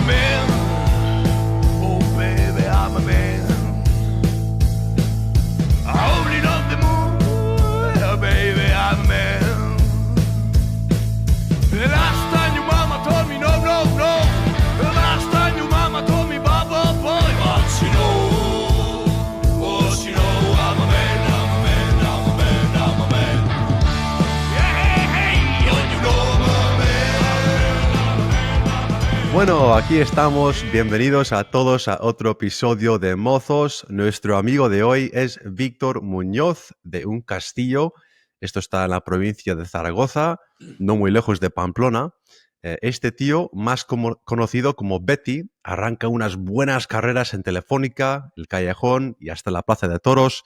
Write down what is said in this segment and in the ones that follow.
man. Oh baby, I'm a man. Holding up the moon, oh, baby, I'm a man. The last time your mama told me no, no, no. The last time your mama told me bye, bye, bye. But you know, but you know, I'm a man, I'm a man, I'm a man, I'm a man. Yeah, hey, hey, oh, you know I'm a man. Bueno, aquí estamos. Bienvenidos a todos a otro episodio de Mozos. Nuestro amigo de hoy es Víctor Muñoz de Un Castillo. Esto está en la provincia de Zaragoza, no muy lejos de Pamplona. Este tío, más conocido como Betty, arranca unas buenas carreras en Telefónica, El Callejón y hasta la Plaza de Toros.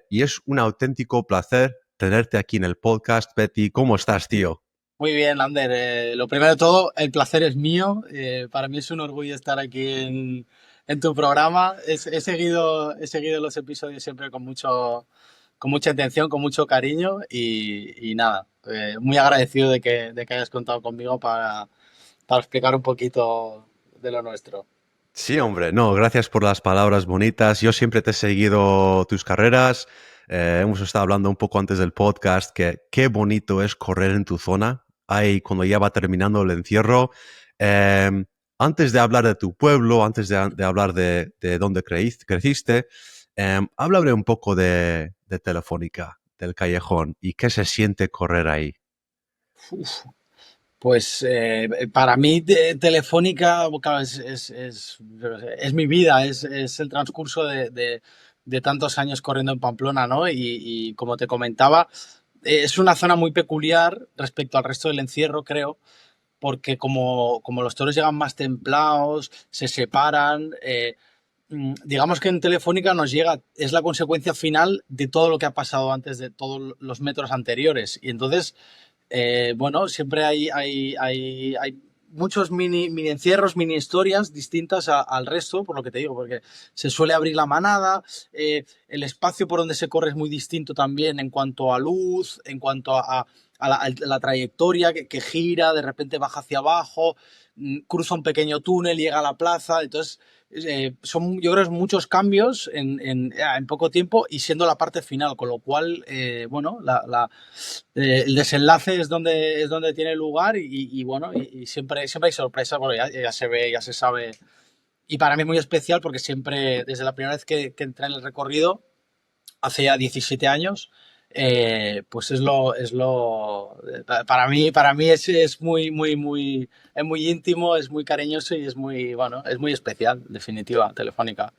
Y es un auténtico placer tenerte aquí en el podcast. Betty, ¿cómo estás, tío? Muy bien, Ander. Lo primero de todo, el placer es mío. Para mí es un orgullo estar aquí en tu programa. He seguido los episodios siempre con mucha atención, con mucho cariño y nada, muy agradecido de que hayas contado conmigo para explicar un poquito de lo nuestro. Sí, hombre, no, gracias por las palabras bonitas. Yo siempre te he seguido tus carreras. Hemos estado hablando un poco antes del podcast que qué bonito es correr en tu zona. Ahí cuando ya va terminando el encierro. Antes de hablar de tu pueblo, antes de hablar de dónde creciste, háblame un poco de Telefónica, del Callejón y qué se siente correr ahí. Uf. Pues para mí Telefónica, claro, es mi vida, es el transcurso de tantos años corriendo en Pamplona, ¿no? Y como te comentaba, es una zona muy peculiar respecto al resto del encierro, creo, porque como los toros llegan más templados, se separan, digamos que en Telefónica nos llega, es la consecuencia final de todo lo que ha pasado antes de todos los metros anteriores. Y entonces, bueno, siempre hay muchos mini encierros, mini historias distintas al resto, por lo que te digo, porque se suele abrir la manada, el espacio por donde se corre es muy distinto también en cuanto a luz, en cuanto a la trayectoria que gira, de repente baja hacia abajo, cruza un pequeño túnel, llega a la plaza, entonces son, yo creo, muchos cambios en poco tiempo y siendo la parte final, con lo cual, bueno, el desenlace es donde tiene lugar y bueno, y siempre hay sorpresas, bueno, ya se ve, ya se sabe. Y para mí es muy especial porque siempre, desde la primera vez que entré en el recorrido, hace ya 17 años, pues para mí es muy íntimo, es muy cariñoso y es muy especial, en definitiva, Telefónica.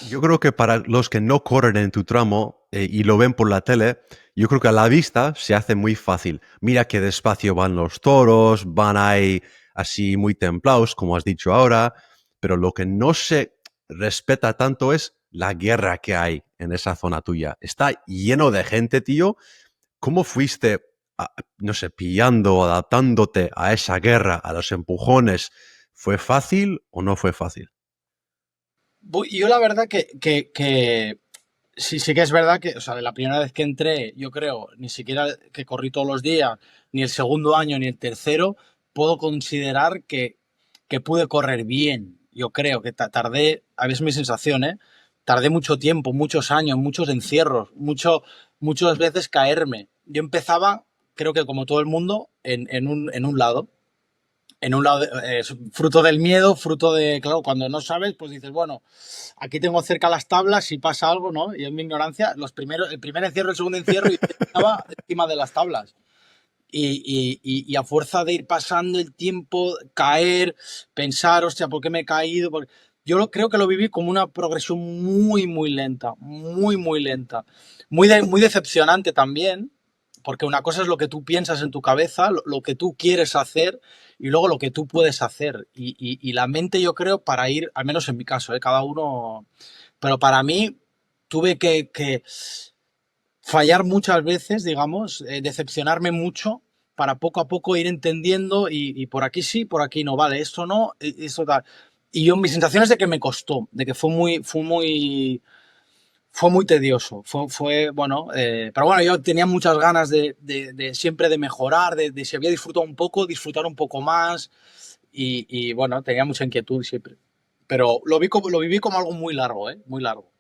Yo creo que para los que no corren en tu tramo y lo ven por la tele, yo creo que a la vista se hace muy fácil. Mira qué despacio van los toros, van ahí así muy templados, como has dicho ahora, pero lo que no se respeta tanto es la guerra que hay en esa zona tuya. Está lleno de gente, tío. ¿Cómo fuiste, no sé, pillando, adaptándote a esa guerra, a los empujones? ¿Fue fácil o no fue fácil? Yo la verdad que sí que es verdad que, o sea, de la primera vez que entré, yo creo, ni siquiera que corrí todos los días, ni el segundo año, ni el tercero, puedo considerar que pude correr bien. Yo creo que tardé, a veces mi sensación, tardé mucho tiempo, muchos años, muchos encierros, muchas veces caerme. Yo empezaba, creo que como todo el mundo, en un lado. Fruto del miedo, fruto de, claro, cuando no sabes, pues dices, bueno, aquí tengo cerca las tablas, si pasa algo, ¿no? Y en mi ignorancia, el primer encierro, el segundo encierro, yo estaba encima de las tablas. Y a fuerza de ir pasando el tiempo, caer, pensar, hostia, ¿por qué me he caído? Yo creo que lo viví como una progresión muy lenta, muy lenta. Muy decepcionante también, porque una cosa es lo que tú piensas en tu cabeza, lo que tú quieres hacer y luego lo que tú puedes hacer. Y la mente, yo creo, para ir, al menos en mi caso, cada uno, pero para mí tuve que fallar muchas veces, digamos, decepcionarme mucho para poco a poco ir entendiendo y por aquí sí, por aquí no, vale, esto no, esto tal. Y yo, mi sensación es de que me costó, de que fue muy tedioso, bueno, pero bueno, yo tenía muchas ganas de siempre de mejorar, de si había disfrutado un poco, disfrutar un poco más y bueno, tenía mucha inquietud siempre. Pero lo viví como algo muy largo, ¿eh? Muy largo.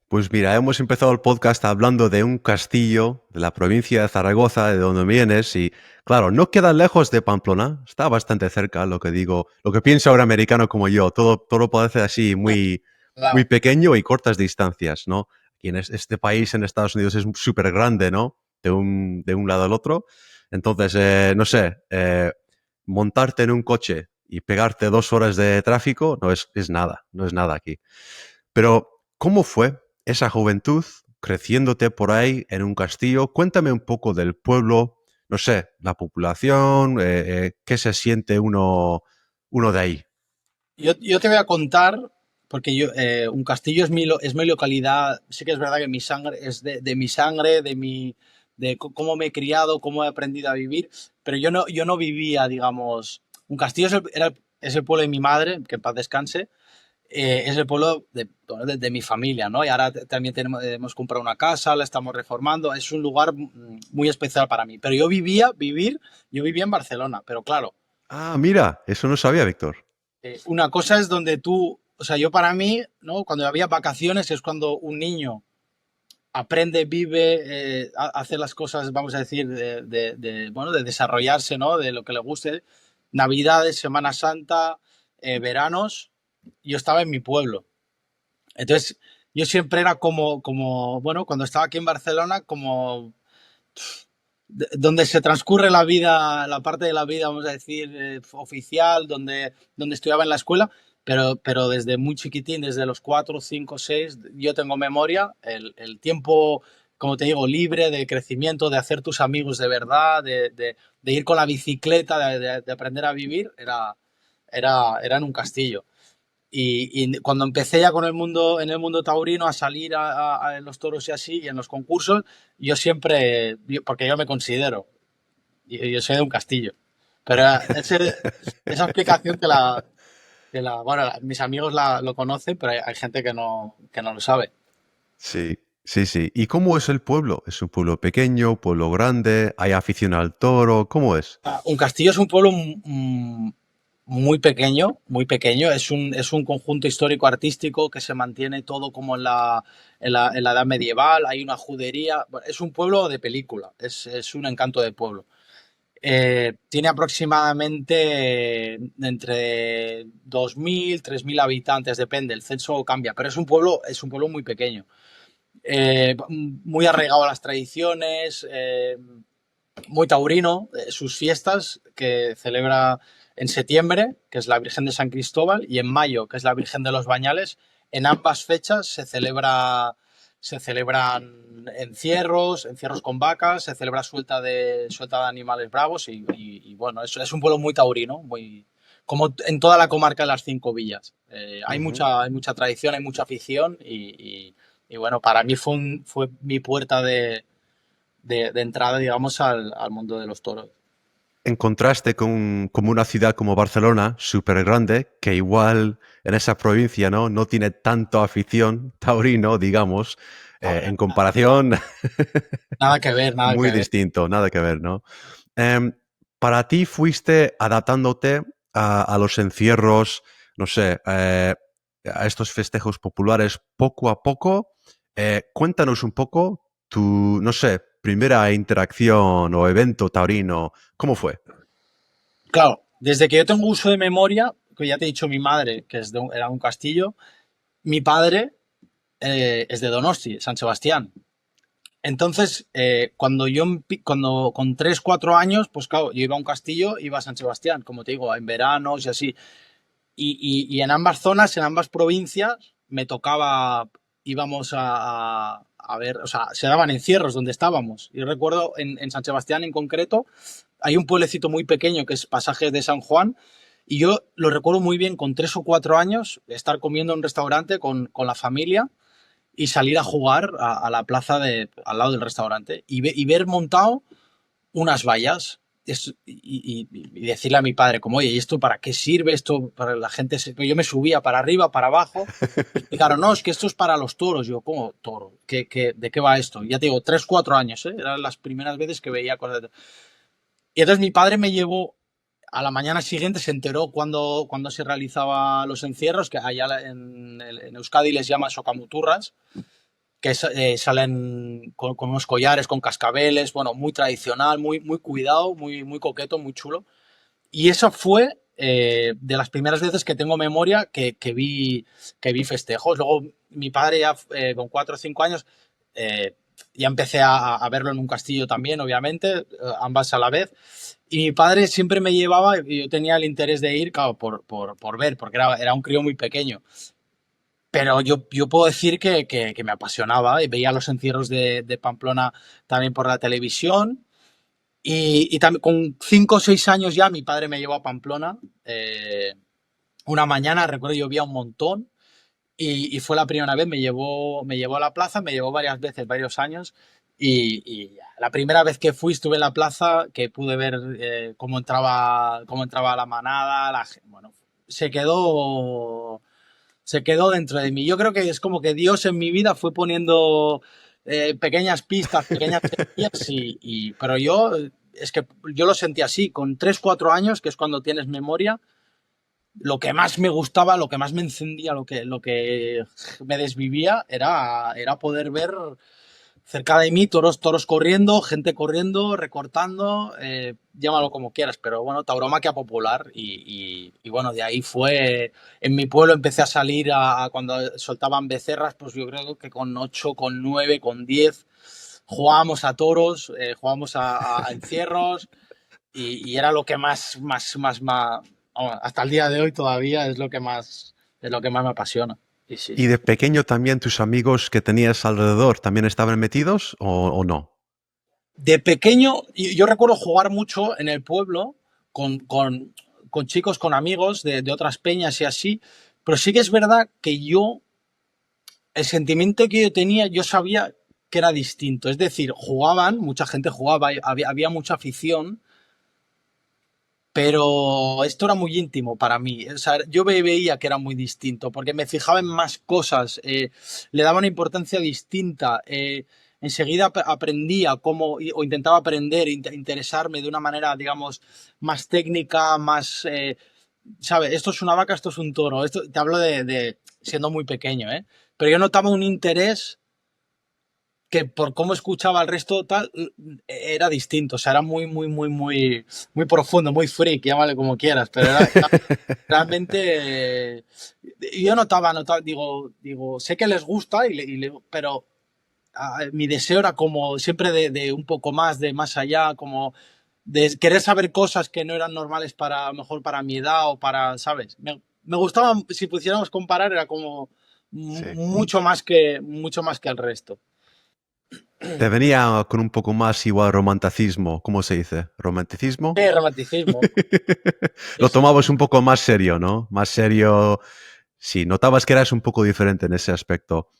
Pues mira, hemos empezado el podcast hablando de un castillo de la provincia de Zaragoza, de donde vienes, y claro, no queda lejos de Pamplona, está bastante cerca, lo que digo, lo que piensa un americano como yo, todo parece así muy Claro. pequeño y cortas distancias, ¿no? Y en este país, en Estados Unidos, es súper grande, ¿no? De un lado al otro. Entonces, no sé, montarte en un coche y pegarte 2 horas de tráfico no es nada, no es nada aquí. Pero, ¿cómo fue esa juventud creciéndote por ahí en un castillo? Cuéntame un poco del pueblo, no sé, la población, qué se siente uno de ahí. Yo te voy a contar, porque un castillo es mi localidad. Sí que es verdad que mi sangre es de mi sangre, cómo me he criado, cómo he aprendido a vivir, pero yo no vivía, digamos. Un castillo es el pueblo de mi madre, que en paz descanse, es el pueblo de mi familia, ¿no? Y ahora también hemos comprado una casa, la estamos reformando, es un lugar muy especial para mí. Pero yo vivía en Barcelona, pero claro, Ah, mira, eso no sabía, Víctor. una cosa es donde tú, o sea, yo para mí, ¿no? Cuando había vacaciones es cuando un niño aprende, vive, hace las cosas, vamos a decir, bueno, de desarrollarse, ¿no? De lo que le guste. Navidades, Semana Santa, veranos, yo estaba en mi pueblo. Entonces, yo siempre era bueno, cuando estaba aquí en Barcelona, como donde se transcurre la vida, la parte de la vida, vamos a decir, oficial, donde estudiaba en la escuela, pero desde muy chiquitín, desde los 4, 5, 6, yo tengo memoria, el tiempo, como te digo, libre de crecimiento, de hacer tus amigos de verdad, de ir con la bicicleta, de aprender a vivir, era en un castillo. Y cuando empecé ya con en el mundo taurino, a salir a los toros y así, y en los concursos, yo siempre, porque yo me considero, yo soy de un castillo. Pero esa explicación bueno, mis amigos lo conocen, pero hay gente que no lo sabe. Sí, sí, sí. ¿Y cómo es el pueblo? ¿Es un pueblo pequeño, pueblo grande? ¿Hay afición al toro? ¿Cómo es? Un castillo es un pueblo muy pequeño, muy pequeño. Es un conjunto histórico-artístico que se mantiene todo como en la edad medieval. Hay una judería. Bueno, es un pueblo de película. Es un encanto de pueblo. Tiene aproximadamente entre 2.000, 3.000 habitantes, depende, el censo cambia, pero es un pueblo muy pequeño. Muy arraigado a las tradiciones, muy taurino, sus fiestas que celebra en septiembre, que es la Virgen de San Cristóbal, y en mayo, que es la Virgen de los Bañales. En ambas fechas se celebran encierros con vacas, se celebra suelta de animales bravos y bueno, es un pueblo muy taurino, muy, como en toda la comarca de las 5 villas. Ujú. Hay mucha tradición, hay mucha afición y bueno, para mí fue mi puerta de entrada, digamos, al mundo de los toros. En contraste con como una ciudad como Barcelona, súper grande, que igual en esa provincia no tiene tanto afición taurino, digamos, en comparación, Nada que ver, nada muy que ver. distinto, nada que ver, ¿no? Em, para ti fuiste adaptándote a los encierros, no sé, a estos festejos populares poco a poco. Cuéntanos un poco tu, no sé, primera interacción o evento taurino, ¿cómo fue? Claro, desde que yo tengo uso de memoria, que ya te he dicho mi madre, que era un castillo, mi padre es de Donosti, San Sebastián. Entonces, cuando con 3 4 años, pues claro, yo iba a un castillo, iba a San Sebastián, como te digo, en veranos y así. Y en ambas zonas, en ambas provincias, me tocaba, íbamos a ver, o sea, se daban encierros donde estábamos. Yo recuerdo en San Sebastián en concreto, hay un pueblecito muy pequeño que es Pasajes de San Juan, y yo lo recuerdo muy bien con 3 o 4 años, estar comiendo en un restaurante con la familia y salir a jugar a la plaza al lado del restaurante y ver montado unas vallas y decirle a mi padre, como, oye, ¿y esto para qué sirve? Esto para la gente. Yo me subía para arriba, para abajo. Y claro, no, es que esto es para los toros. Yo, ¿cómo toro? De qué va esto? Ya te digo, 3 4 años, ¿eh? Eran las primeras veces que veía cosas. Y entonces mi padre me llevó a la mañana siguiente se enteró cuando se realizaban los encierros, que allá en Euskadi les llaman socamuturras, que salen con unos collares, con cascabeles, bueno, muy tradicional, muy cuidado, muy coqueto, muy chulo. Y eso fue de las primeras veces que tengo memoria que vi festejos. Luego mi padre ya con 4 o 5 años ya empecé a verlo en un castillo también, obviamente, ambas a la vez. Y mi padre siempre me llevaba y yo tenía el interés de ir, claro, por ver, porque era un crío muy pequeño. Pero yo puedo decir que me apasionaba y veía los encierros de Pamplona también por la televisión. Y también con 5 o 6 años ya mi padre me llevó a Pamplona. Una mañana, recuerdo, llovía un montón y fue la primera vez, me llevó a la plaza, me llevó varias veces, varios años. Y la primera vez que fui, estuve en la plaza, que pude ver cómo entraba la manada, bueno, se quedó, se quedó dentro de mí. Yo creo que es como que Dios en mi vida fue poniendo pequeñas pistas, pequeñas semillas, pero es que yo lo sentí así, con 3 4 años, que es cuando tienes memoria, lo que más me gustaba, lo que más me encendía, lo que me desvivía era poder ver cerca de mí toros corriendo, gente corriendo, recortando, llámalo como quieras, pero bueno, tauromaquia popular y bueno, de ahí fue, en mi pueblo empecé a salir cuando soltaban becerras, pues yo creo que con 8, con 9, con 10 jugábamos a toros, jugábamos a encierros y era lo que vamos, hasta el día de hoy todavía es lo que más me apasiona. Y sí, ¿Y sí. de pequeño también tus amigos que tenías alrededor también estaban metidos o no? De pequeño, yo recuerdo jugar mucho en el pueblo con chicos, con amigos de otras peñas y así, pero sí que es verdad que el sentimiento que yo tenía, yo sabía que era distinto. Es decir, mucha gente jugaba, había mucha afición, pero esto era muy íntimo para mí. O sea, yo veía que era muy distinto, porque me fijaba en más cosas, le daba una importancia distinta. Enseguida aprendía o intentaba aprender, interesarme de una manera, digamos, más técnica, más, ¿sabes? Esto es una vaca, esto es un toro. Esto, te hablo de siendo muy pequeño, ¿eh? Pero yo notaba un interés que por cómo escuchaba al resto tal, era distinto, o sea, era muy profundo, muy freak, llámale como quieras, pero era realmente, yo notaba, digo, sé que les gusta, pero mi deseo era como siempre de un poco más, de más allá, como de querer saber cosas que no eran normales para, a lo mejor para mi edad o para, ¿sabes? Me gustaba, si pudiéramos comparar, era como Sí. mucho más que el resto. Te venía con un poco más igual romanticismo, ¿cómo se dice? ¿Romanticismo? Romanticismo. Sí, Lo sí, sí. tomabas un poco más serio, ¿no? Más serio. Sí, notabas que eras un poco diferente en ese aspecto.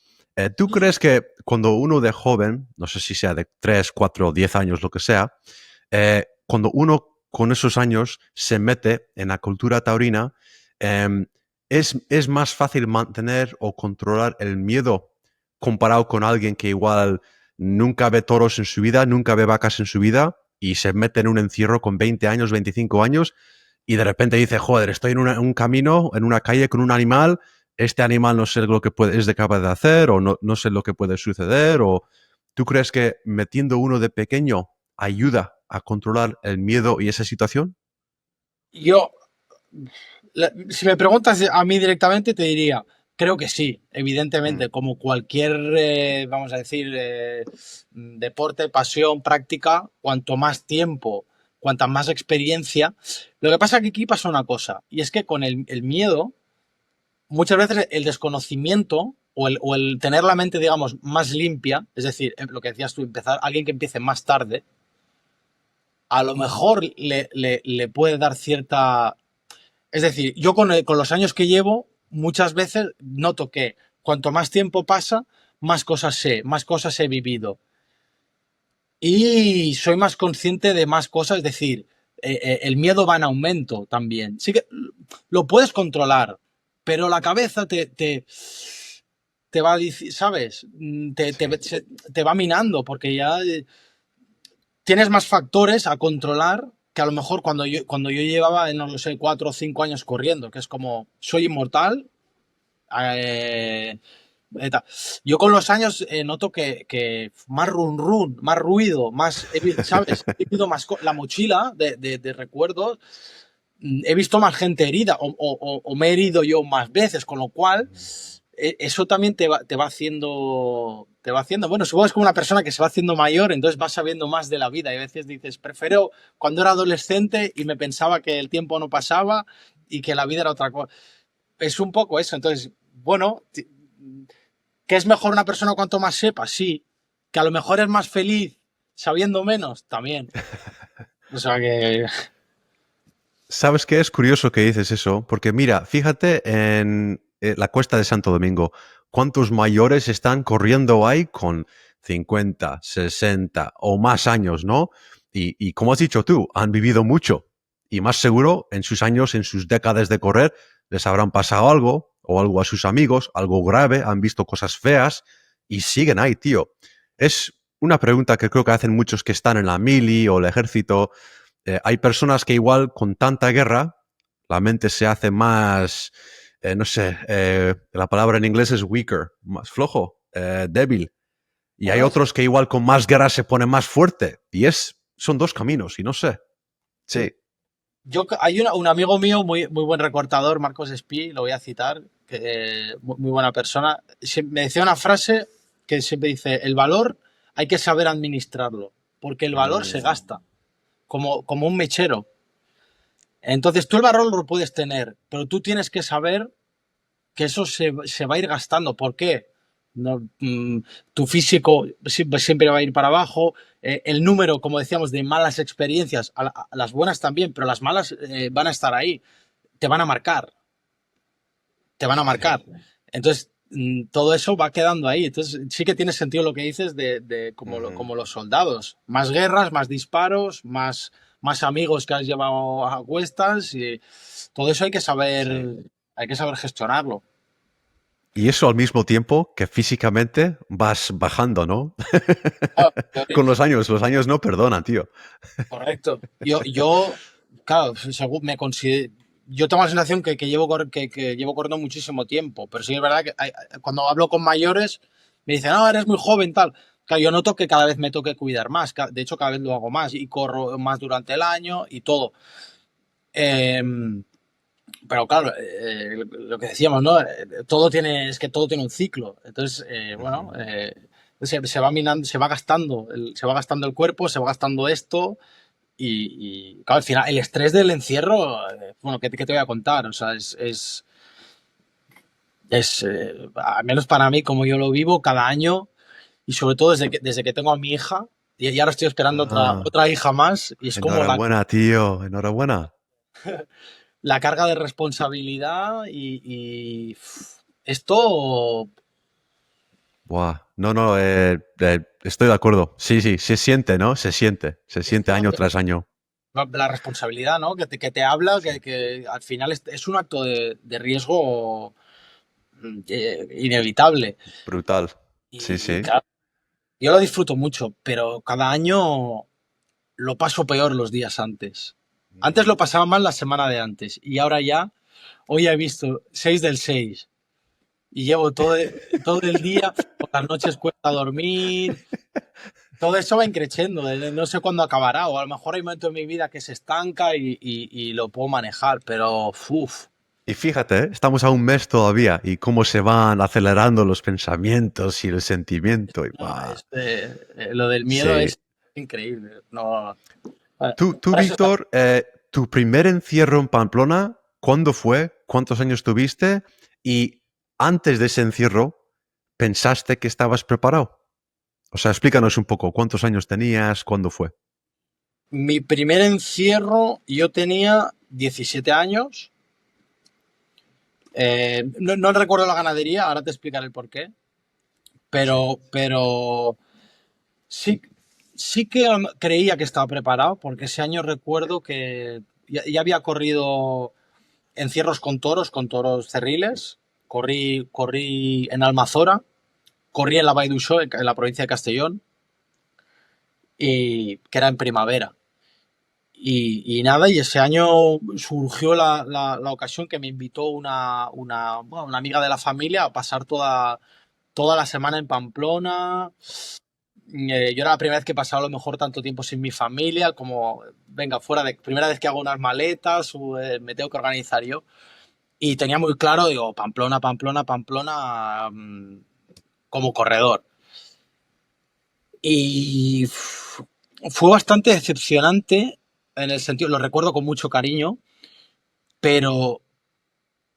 ¿Tú crees que cuando uno de joven, no sé si sea de 3, 4, 10 años, lo que sea, cuando uno con esos años se mete en la cultura taurina, eh, es más fácil mantener o controlar el miedo comparado con alguien que igual nunca ve toros en su vida, nunca ve vacas en su vida y se mete en un encierro con 20 años, 25 años y de repente dice, joder, estoy en un camino, en una calle con un animal, este animal no sé lo que es de capaz de hacer o no sé lo que puede suceder o ¿tú crees que metiendo uno de pequeño ayuda a controlar el miedo y esa situación? Yo, si me preguntas a mí directamente, te diría, creo que sí, Mm, evidentemente, como cualquier, vamos a decir, deporte, pasión, práctica, cuanto más tiempo, cuanta más experiencia. Lo que pasa es que aquí pasa una cosa, y es que con el miedo, muchas veces el desconocimiento o el tener la mente, digamos, más limpia, es decir, lo que decías tú, alguien que empiece más tarde, a lo mejor le puede dar cierta. Es decir, yo con los años que llevo, muchas veces noto que cuanto más tiempo pasa, más cosas sé, más cosas he vivido. Y soy más consciente de más cosas, es decir, el miedo va en aumento también. Sí que lo puedes controlar, pero la cabeza te va a decir, ¿sabes? sí, Te va minando porque ya tienes más factores a controlar que a lo mejor cuando yo llevaba, no lo sé, 4 o 5 años corriendo, que es como, soy inmortal. eh, tal. Yo con los años noto que más run, más ruido, más, ¿sabes? He vivido más la mochila de recuerdos, he visto más gente herida o me he herido yo más veces, con lo cual eso también te va haciendo, bueno, supongo que es como una persona que se va haciendo mayor, entonces va sabiendo más de la vida y a veces dices, prefiero cuando era adolescente y me pensaba que el tiempo no pasaba y que la vida era otra cosa. Es un poco eso, entonces, bueno, ¿que es mejor una persona cuanto más sepa? Sí. ¿Que a lo mejor es más feliz sabiendo menos? También. O sea que... ¿Sabes qué? Es curioso que dices eso, porque mira, fíjate en la Cuesta de Santo Domingo, cuántos mayores están corriendo ahí con 50, 60 o más años, ¿no? Y como has dicho tú, han vivido mucho y más seguro en sus años, en sus décadas de correr, les habrán pasado algo o algo a sus amigos, algo grave, han visto cosas feas y siguen ahí, tío. Es una pregunta que creo que hacen muchos que están en la mili o el ejército. Hay personas que igual con tanta guerra la mente se hace más, no sé, la palabra en inglés es weaker, más flojo, débil. Y hay Bueno, otros que igual con más guerra se pone más fuerte. Y son dos caminos, y no sé. Sí. hay un amigo mío, muy buen recortador, Marcos Espí, lo voy a citar, muy buena persona. Me decía una frase que siempre dice, el valor hay que saber administrarlo, porque el valor se gasta, como un mechero. Entonces tú el valor lo puedes tener, pero tú tienes que saber que eso se va a ir gastando. ¿Por qué? No, tu físico siempre va a ir para abajo. El número, como decíamos, de malas experiencias, a las buenas también, pero las malas van a estar ahí. Te van a marcar. Te van a marcar. Entonces, todo eso va quedando ahí. Entonces, sí que tiene sentido lo que dices como los soldados. Más guerras, más disparos, más amigos que has llevado a cuestas. Y todo eso Sí. hay que saber gestionarlo. Y eso al mismo tiempo que físicamente vas bajando, ¿no? Ah, Con los años no perdonan, tío. correcto. Claro, según yo tengo la sensación que que llevo corriendo muchísimo tiempo, pero sí es verdad que cuando hablo con mayores me dicen, no, eres muy joven, tal. Claro, yo noto que cada vez me tengo que cuidar más, de hecho cada vez lo hago más y corro más durante el año y todo. Em, pero claro, lo que decíamos, ¿no? Es que todo tiene un ciclo. Entonces, bueno, se va minando, se va gastando el cuerpo, se va gastando esto. Claro, al final, el estrés del encierro, bueno, ¿qué te voy a contar? O sea, al menos para mí, como yo lo vivo cada año, y sobre todo desde que tengo a mi hija, y ahora estoy esperando Ah, otra hija más, y es como enhorabuena, tío, enhorabuena. la carga de responsabilidad esto, Buah. No, no, estoy de acuerdo. Sí, sí, se siente, ¿no? Se siente esto año tras año. la responsabilidad, ¿no? Que te habla, que al final es un acto de riesgo inevitable. Brutal. Sí, Y sí. claro, yo lo disfruto mucho, pero cada año lo paso peor los días antes. Antes lo pasaba mal la semana de antes y ahora ya, hoy he visto 6 del 6 y llevo todo el día, por las noches cuesta dormir, todo eso va increciendo, no sé cuándo acabará o a lo mejor hay momentos en mi vida que se estanca y lo puedo manejar, pero uff, Y fíjate, estamos a un mes todavía y cómo se van acelerando los pensamientos y el sentimiento. Y, no, buah. lo del miedo Sí. es increíble. No, Tú, para eso está. Víctor, tu primer encierro en Pamplona, ¿cuándo fue? ¿Cuántos años tuviste? Y antes de ese encierro, ¿pensaste que estabas preparado? O sea, explícanos un poco, ¿cuántos años tenías? ¿Cuándo fue? Mi primer encierro, yo tenía 17 años. No recuerdo la ganadería, ahora te explicaré el por qué. Sí. Pero sí, sí que creía que estaba preparado, porque ese año recuerdo que ya había corrido encierros con toros cerriles. Corrí en Almazora, corrí en la Vall d'Uixó, en la provincia de Castellón, y que era en primavera. Y nada, y ese año surgió la ocasión que me invitó bueno, una amiga de la familia a pasar toda la semana en Pamplona. Yo era la primera vez que pasaba a lo mejor tanto tiempo sin mi familia, como, venga, primera vez que hago unas maletas, me tengo que organizar yo. Y tenía muy claro, digo, Pamplona, Pamplona, Pamplona, como corredor. Y fue bastante decepcionante en el sentido, lo recuerdo con mucho cariño, pero,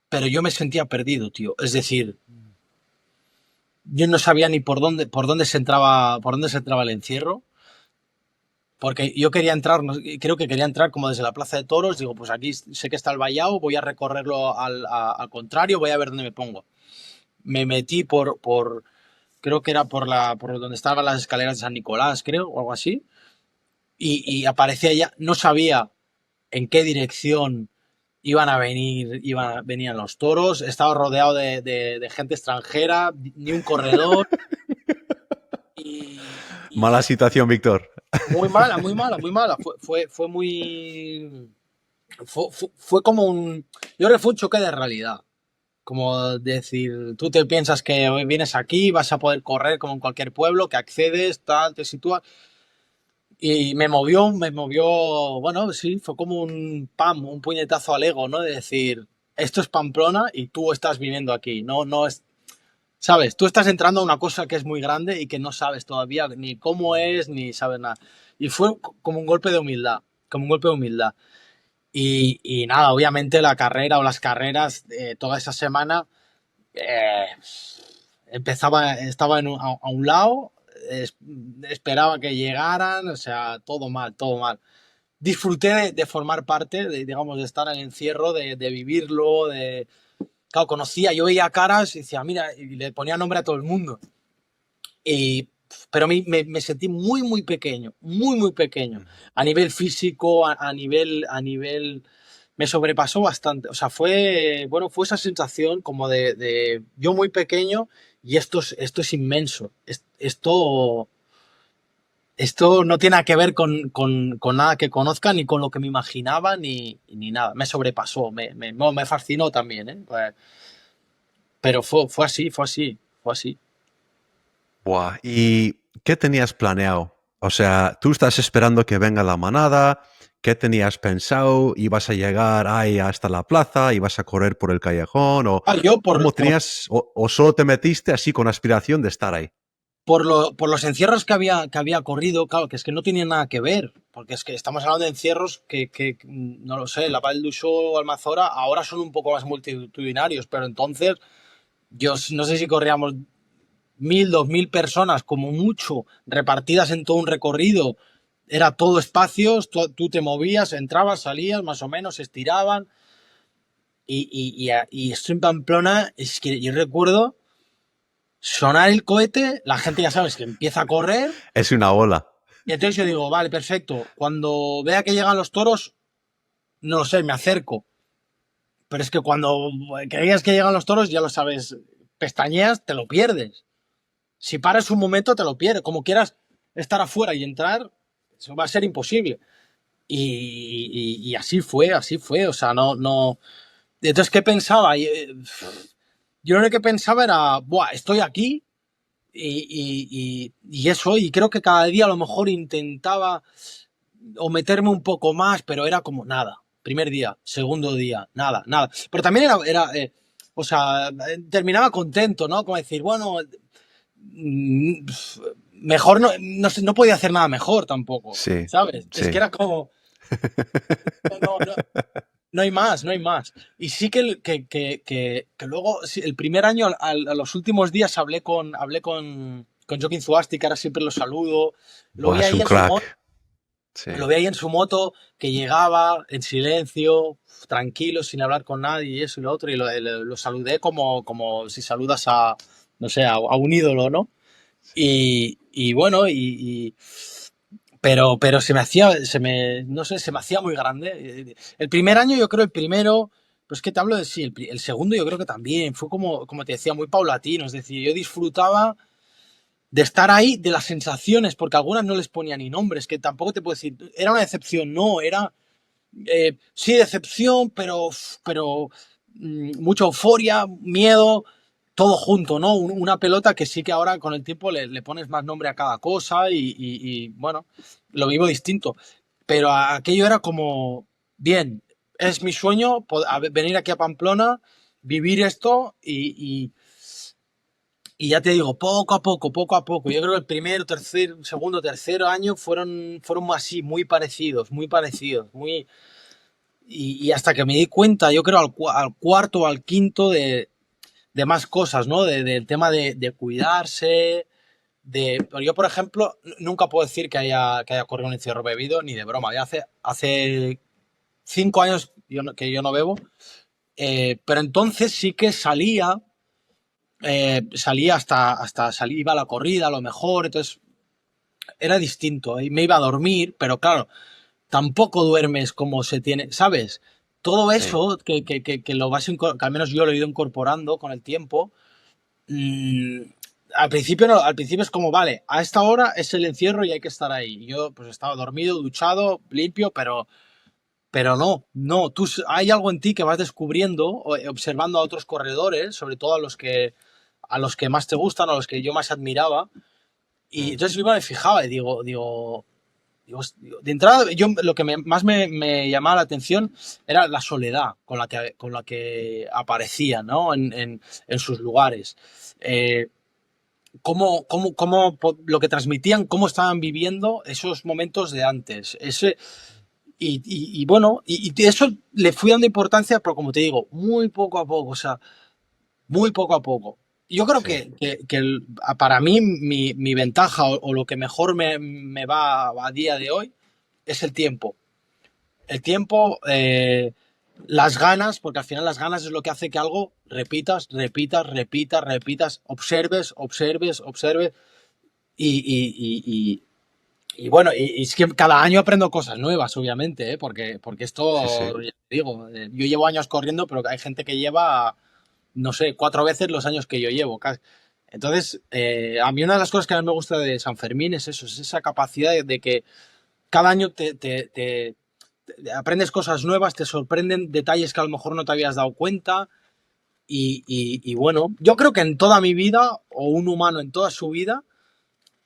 pero yo me sentía perdido, tío. Es decir, yo no sabía ni por dónde se entraba el encierro, porque yo quería entrar, creo que quería entrar como desde la Plaza de Toros, digo, pues aquí sé que está el vallado, voy a recorrerlo al contrario, voy a ver dónde me pongo. Me metí creo que era por donde estaban las escaleras de San Nicolás, creo, o algo así, y aparecía ya, no sabía en qué dirección venían los toros, estaba rodeado de gente extranjera, ni un corredor, Mala y situación, Víctor. muy mala, muy mala, muy mala. Fue muy. Fue como yo creo que fue un choque de realidad. Como decir, tú te piensas que hoy vienes aquí, vas a poder correr como en cualquier pueblo, que accedes, tal, te sitúas. Y me movió, bueno, sí, fue como un puñetazo al ego, ¿no? De decir, esto es Pamplona y tú estás viviendo aquí. No, no es, ¿sabes? Tú estás entrando a una cosa que es muy grande y que no sabes todavía ni cómo es, ni sabes nada. Y fue como un golpe de humildad, como un golpe de humildad. Y nada, obviamente la carrera o las carreras toda esa semana eh, estaba a un lado, es- esperaba que llegaran, o sea, todo mal, todo mal. Disfruté de formar parte, digamos, de estar en el encierro, de vivirlo, claro, yo veía caras y decía, mira, y le ponía nombre a todo el mundo. Y, pero me sentí muy, muy pequeño, muy, muy pequeño. A nivel físico, a nivel, me sobrepasó bastante. O sea, fue esa sensación como de yo muy pequeño y esto es inmenso. Esto no tiene nada que ver con nada que conozca, ni con lo que me imaginaba, ni nada. Me sobrepasó, no, me fascinó también, ¿eh? Pero fue así, fue así, fue así. Buah, ¿y qué tenías planeado? O sea, tú estás esperando que venga la manada. ¿Qué tenías pensado? ¿Ibas a llegar ahí hasta la plaza? ¿Ibas a correr por el callejón? ¿O Yo cómo tenías? ¿O solo te metiste así con aspiración de estar ahí? por los encierros que había corrido, claro, que es que no tiene nada que ver, porque es que estamos hablando de encierros que no lo sé, la Vall d'Uixó o Almazora ahora son un poco más multitudinarios, pero entonces yo no sé si corríamos 1.000, 2.000 personas como mucho, repartidas en todo un recorrido, era todo espacios, tú te movías, entrabas, salías, más o menos, se estiraban, y esto en Pamplona, es que yo recuerdo sonar el cohete, la gente ya sabes que empieza a correr, Es una ola. y entonces yo digo, vale, perfecto, cuando vea que llegan los toros, no lo sé, me acerco. Pero es que cuando creías que llegan los toros, ya lo sabes, pestañeas, te lo pierdes. Si paras un momento, te lo pierdes. Como quieras estar afuera y entrar, eso va a ser imposible. Y así fue, así fue. O sea, no, no. Entonces, ¿qué pensaba? Yo lo que pensaba era, buah, estoy aquí y eso, y creo que cada día a lo mejor intentaba o meterme un poco más, pero era como nada. Primer día, segundo día, nada, nada. Pero también o sea, terminaba contento, ¿no? Como decir, bueno, mm, mejor no podía hacer nada mejor tampoco, Sí, ¿sabes? Es que sí. era como, no, no, no hay más, no hay más. Y sí que luego, sí, el primer año, a los últimos días, hablé con Joaquín Zuasti, que ahora siempre lo saludo. Lo Buah, vi es ahí un en su moto, crack. Sí. lo vi ahí en su moto, que llegaba en silencio, tranquilo, sin hablar con nadie, y eso y lo otro, y lo saludé como si saludas no sé, a un ídolo, ¿no? Y bueno, pero no sé, se me hacía muy grande. El primer año, yo creo, el primero, pues que te hablo de sí, el segundo yo creo que también, fue como te decía, muy paulatino, es decir, yo disfrutaba, de estar ahí, de las sensaciones, porque algunas no les ponía ni nombres, que tampoco te puedo decir, era una decepción, no, era, sí, decepción, pero mucha euforia, miedo, todo junto, ¿no? Una pelota que sí que ahora con el tiempo le pones más nombre a cada cosa y, bueno, lo vivo distinto. Pero aquello era como, bien, es mi sueño venir aquí a Pamplona, vivir esto y ya te digo, poco a poco, poco a poco. Yo creo que el primero, segundo, tercer año fueron así, muy parecidos, muy parecidos, muy... Y hasta que me di cuenta, yo creo al cuarto o al quinto de más cosas, ¿no? Del tema de cuidarse, pero yo, por ejemplo, nunca puedo decir que haya corrido un encierro bebido, ni de broma. Ya hace 5 años que yo no bebo, pero entonces sí que salía hasta salir, iba a la corrida a lo mejor, entonces era distinto. Me iba a dormir, pero claro, tampoco duermes como se tiene, ¿sabes? Todo Sí. eso que lo vas que al menos yo lo he ido incorporando con el tiempo. mm, Al principio no, al principio es como, vale, a esta hora es el encierro y hay que estar ahí. Yo pues estaba dormido, duchado, limpio, pero no, hay algo en ti que vas descubriendo, observando a otros corredores, sobre todo a los que más te gustan, a los que yo más admiraba. Y entonces yo me fijaba y digo, de entrada, lo que más me llamaba la atención era la soledad con la que aparecía, ¿no? En sus lugares. Lo que transmitían, cómo estaban viviendo esos momentos de antes. Bueno, y eso le fui dando importancia, pero como te digo, muy poco a poco, o sea, muy poco a poco. Yo creo Sí. que para mí mi ventaja o lo que mejor me va a día de hoy es el tiempo. El tiempo, las ganas, porque al final las ganas es lo que hace que algo repitas, observes, observes, observes. Y bueno, y es que cada año aprendo cosas nuevas, obviamente, ¿eh? Porque Sí, esto, sí. ya te digo, yo llevo años corriendo, pero hay gente que lleva, no sé, 4 veces los años que yo llevo. Entonces, a mí una de las cosas que más me gusta de San Fermín es eso, es esa capacidad de que cada año te aprendes cosas nuevas, te sorprenden detalles que a lo mejor no te habías dado cuenta. Y bueno, yo creo que en toda mi vida, o un humano en toda su vida,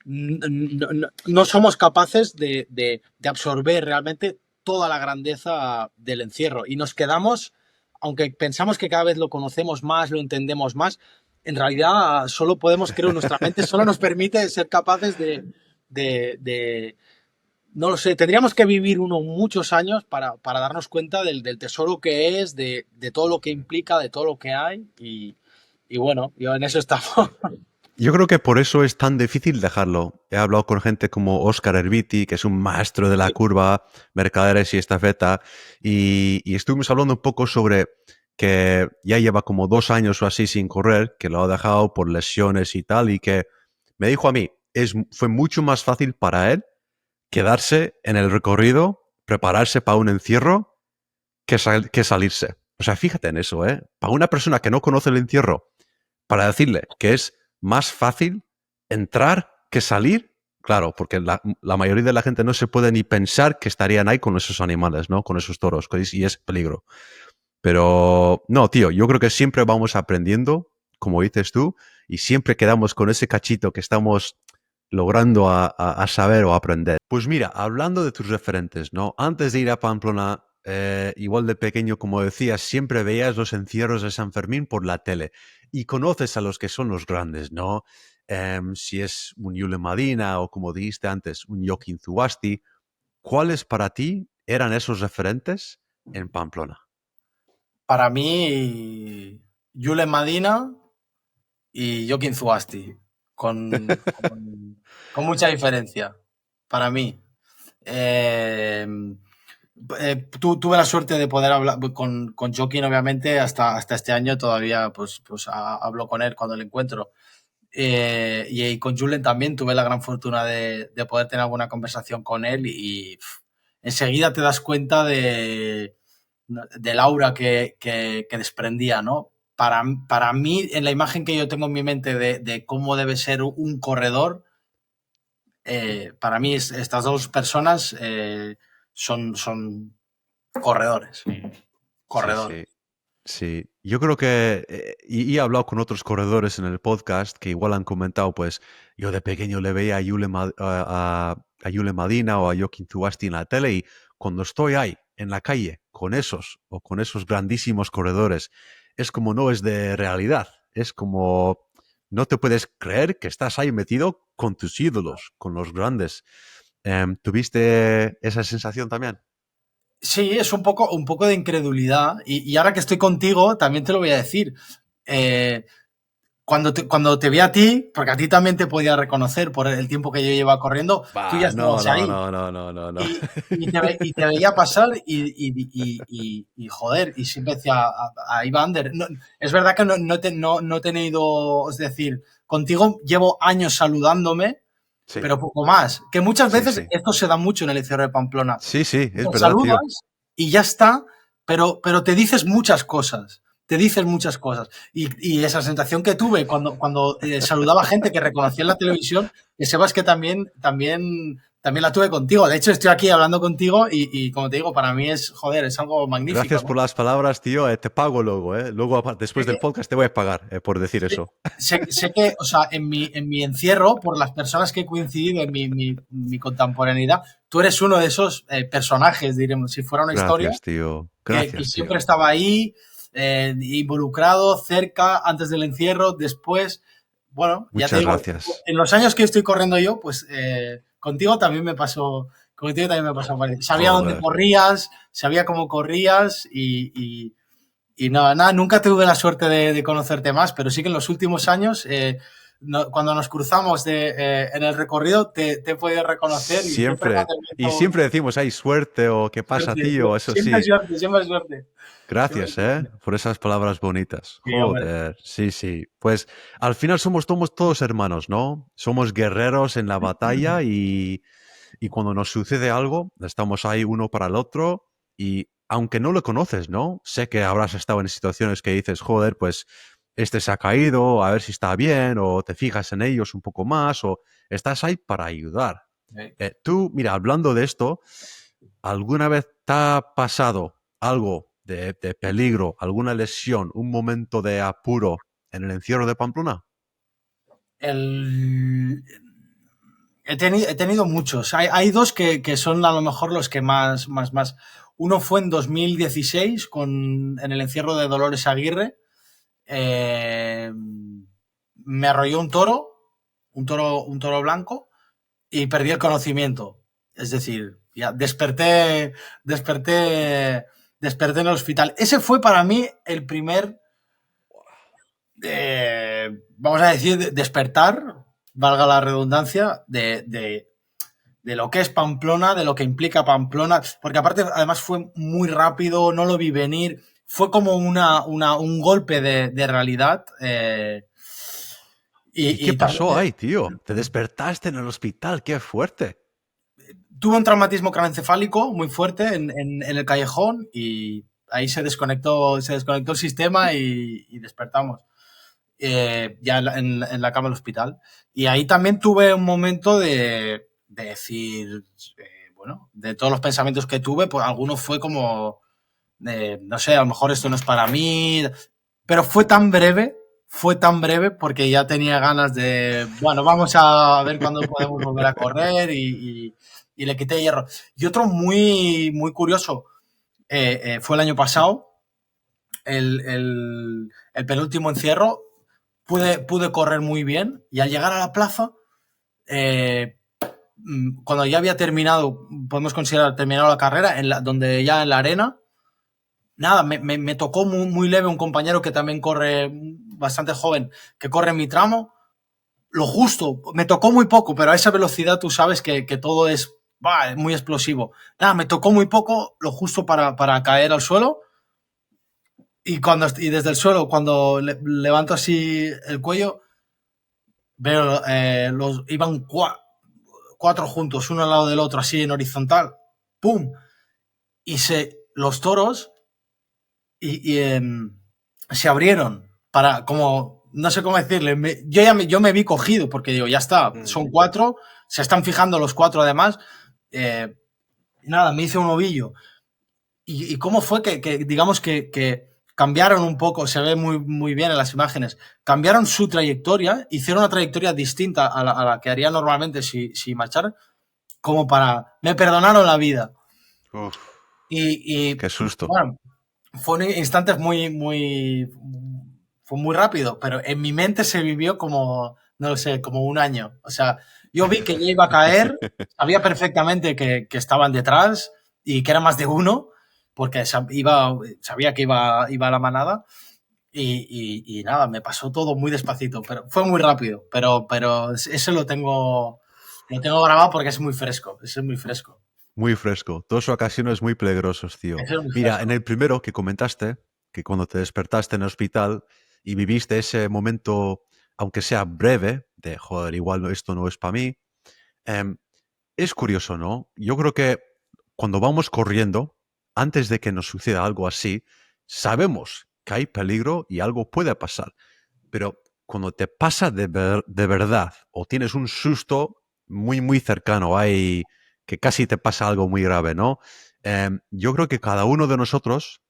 no somos capaces de absorber realmente toda la grandeza del encierro. Y nos quedamos, aunque pensamos que cada vez lo conocemos más, lo entendemos más, en realidad solo podemos, creo, nuestra mente solo nos permite ser capaces de no lo sé, tendríamos que vivir muchos años para darnos cuenta del tesoro que es, de todo lo que implica, de todo lo que hay. Y bueno, yo en eso estamos. Yo creo que por eso es tan difícil dejarlo. He hablado con gente como Oscar Herbiti, que es un maestro de la curva, Mercaderes y estafeta, y estuvimos hablando un poco sobre que ya lleva como 2 años o así sin correr, que lo ha dejado por lesiones y tal, y que me dijo a mí, fue mucho más fácil para él quedarse en el recorrido, prepararse para un encierro, que salirse. O sea, fíjate en eso, ¿eh? Para una persona que no conoce el encierro, para decirle que es más fácil entrar que salir, claro, porque la mayoría de la gente no se puede ni pensar que estarían ahí con esos animales, ¿no? Con esos toros, y es peligro. Pero no, tío, yo creo que siempre vamos aprendiendo, como dices tú, y siempre quedamos con ese cachito que estamos logrando a saber o aprender. Pues mira, hablando de tus referentes, ¿no? Antes de ir a Pamplona, igual de pequeño, como decías, siempre veías los encierros de San Fermín por la tele y conoces a los que son los grandes, ¿no? Si es un Yule Madina o, como dijiste antes, un Joaquín Zuasti, ¿cuáles para ti eran esos referentes en Pamplona? Para mí, Julen Madina y Joaquín Zuasti, con mucha diferencia, para mí. Eh, tuve la suerte de poder hablar con Joaquín, obviamente, hasta este año todavía pues hablo con él cuando le encuentro. Y con Julen también tuve la gran fortuna de poder tener alguna conversación con él y enseguida te das cuenta del aura que desprendía, ¿no? para mí, en la imagen que yo tengo en mi mente de cómo debe ser un corredor, para mí estas dos personas son corredores. Sí, sí. Sí, yo creo que y he hablado con otros corredores en el podcast que igual han comentado, pues yo de pequeño le veía a a Yule Madina o a Joaquín Zubasti en la tele y cuando estoy ahí en la calle con esos o con esos grandísimos corredores, es como no es de realidad, es como no te puedes creer que estás ahí metido con tus ídolos, con los grandes. ¿Tuviste esa sensación también? Sí, es un poco de incredulidad. Y ahora que estoy contigo, también te lo voy a decir. Eh, cuando te vi a ti, porque a ti también te podía reconocer por el tiempo que yo llevaba corriendo, tú ya Bah, no, estabas no, ahí. no, no, no, no, no. Y te veía pasar joder, y siempre decía, ahí va Ander. No, es verdad que no he tenido, es decir, contigo llevo años saludándome, Sí, pero poco más. Que muchas sí, veces sí. esto se da mucho en el Encierro de Pamplona. Sí, sí, es Te verdad, tío. saludas y ya está, pero te dices muchas cosas. Te dices muchas cosas. Y esa sensación que tuve cuando saludaba a gente que reconocía en la televisión, que sepas que también la tuve contigo. De hecho, estoy aquí hablando contigo y como te digo, para mí es, joder, es algo magnífico, Gracias ¿no? por las palabras, tío. Te pago luego, ¿eh? Luego, después del podcast, te voy a pagar por decir Sé, eso. sé que, o sea, en mi encierro, por las personas que he coincidido en mi contemporaneidad, tú eres uno de esos personajes, diremos, si fuera una historia, Gracias, tío. que Gracias, siempre tío. estaba ahí, involucrado, cerca, antes del encierro, después. Bueno, ya te Muchas digo, gracias. en los años que estoy corriendo yo, pues contigo también me pasó parecido. Sabía dónde Joder. corrías, sabía cómo corrías y nada, nunca tuve la suerte de conocerte más, pero sí que en los últimos años, cuando nos cruzamos en el recorrido, te he podido reconocer y siempre Siempre. cuando Y te siempre decimos, hay suerte o qué pasa, suerte, tío. Eso siempre es sí. suerte, siempre es suerte. Siempre es Gracias, suerte. por esas palabras bonitas. Sí, hombre. Joder. Sí, sí. Pues al final somos todos hermanos, ¿no? Somos guerreros en la batalla y cuando nos sucede algo, estamos ahí uno para el otro y aunque no lo conoces, ¿no? Sé que habrás estado en situaciones que dices, joder, pues este se ha caído, a ver si está bien, o te fijas en ellos un poco más, o estás ahí para ayudar. Tú, mira, hablando de esto, ¿alguna vez te ha pasado algo de peligro, alguna lesión, un momento de apuro en el encierro de Pamplona? El, he tenido muchos. Hay dos que son a lo mejor los que más. Uno fue en 2016 en el encierro de Dolores Aguirre. Me arrolló un toro blanco y perdí el conocimiento. Es decir, ya desperté en el hospital. Ese fue para mí el primer, vamos a decir, despertar, valga la redundancia, de lo que es Pamplona, de lo que implica Pamplona, porque aparte además fue muy rápido, no lo vi venir, fue como un golpe de realidad. ¿Y qué Y pasó también ahí, tío? Te despertaste en el hospital, qué fuerte. tuve un traumatismo craneoencefálico muy fuerte en el callejón y ahí se desconectó el sistema y despertamos. Ya en la cama del hospital. Y ahí también tuve un momento de decir, bueno, de todos los pensamientos que tuve, pues algunos fue como, no sé, a lo mejor esto no es para mí, pero fue tan breve porque ya tenía ganas bueno, vamos a ver cuándo podemos volver a correr y le quité hierro. Y otro muy, muy curioso fue el año pasado, el penúltimo encierro, pude correr muy bien y al llegar a la plaza, eh, cuando ya había terminado, podemos considerar terminado la carrera, donde ya en la arena, nada, me tocó muy, muy leve un compañero que también corre, bastante joven, que corre en mi tramo, lo justo, me tocó muy poco, pero a esa velocidad tú sabes que todo es muy explosivo. Nada, me tocó muy poco, lo justo para caer al suelo. Y desde el suelo, cuando levanto así el cuello, veo iban cuatro juntos, uno al lado del otro, así en horizontal. ¡Pum! Los toros, y se abrieron para, como, no sé cómo decirle, yo me vi cogido porque digo, ya está, son 4, se están fijando los 4 además, nada, me hice un ovillo. ¿Y cómo fue que digamos que cambiaron un poco, se ve muy bien en las imágenes, cambiaron su trayectoria, hicieron una trayectoria distinta a la que haría normalmente si marcharan, como para, me perdonaron la vida. Uf, Y qué susto. bueno, fue un instante fue muy rápido, pero en mi mente se vivió como, no lo sé, como un año. O sea, yo vi que ya iba a caer, sabía perfectamente que estaban detrás y que era más de uno, porque sabía que iba a la manada. Y nada, me pasó todo muy despacito, pero fue muy rápido. Pero ese lo tengo grabado porque es muy fresco. Ese es muy fresco. Muy fresco. Dos ocasiones muy peligrosos, tío. Ese es muy Mira, en fresco. el primero que comentaste, que cuando te despertaste en el hospital y viviste ese momento, aunque sea breve, de, joder, igual esto no es para mí, em, es curioso, ¿no? Yo creo que cuando vamos corriendo, antes de que nos suceda algo así, sabemos que hay peligro y algo puede pasar. Pero cuando te pasa de verdad o tienes un susto muy cercano, hay que casi te pasa algo muy grave, ¿no? Yo creo que cada uno de nosotros,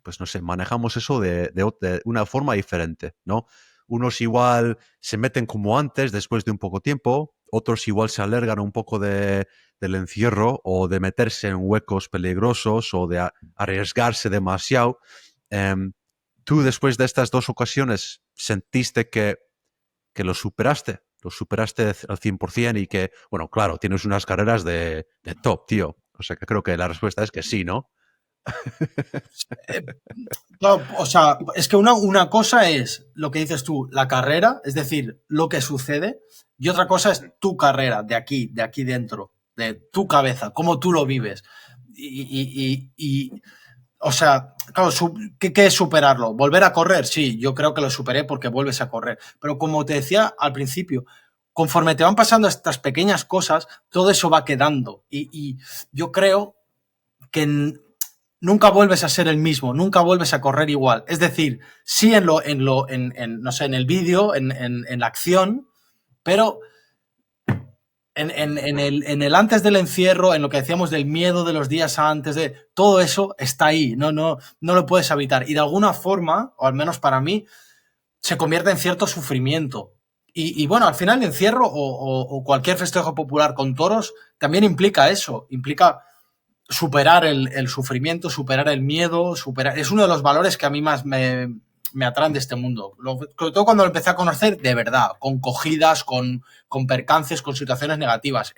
pues no sé, manejamos eso de una forma diferente, ¿no? Unos igual se meten como antes, después de un poco tiempo, otros igual se alargan un poco del encierro o de meterse en huecos peligrosos o de arriesgarse demasiado. Em, ¿Tú después de estas dos ocasiones sentiste que lo superaste al 100% y que, bueno, claro, tienes unas carreras de top, tío? O sea que creo que la respuesta es que sí, ¿no? Eh, Claro, o sea, es que una cosa es lo que dices tú, la carrera, es decir, lo que sucede, y otra cosa es tu carrera, de aquí dentro, de tu cabeza, cómo tú lo vives. O sea, claro, ¿qué es superarlo? ¿Volver a correr? Sí, yo creo que lo superé porque vuelves a correr. Pero como te decía al principio, conforme te van pasando estas pequeñas cosas, todo eso va quedando. Y yo creo que nunca vuelves a ser el mismo, nunca vuelves a correr igual. Es decir, sí no sé, en el vídeo, en la acción, pero en el antes del encierro, en lo que decíamos del miedo de los días antes, de todo eso está ahí, no lo puedes evitar. Y de alguna forma, o al menos para mí, se convierte en cierto sufrimiento. Bueno, al final el encierro o cualquier festejo popular con toros también implica eso, implica superar el sufrimiento, superar el miedo, es uno de los valores que a mí más me atraen de este mundo. Sobre todo cuando lo empecé a conocer de verdad, con cogidas, con percances, con situaciones negativas.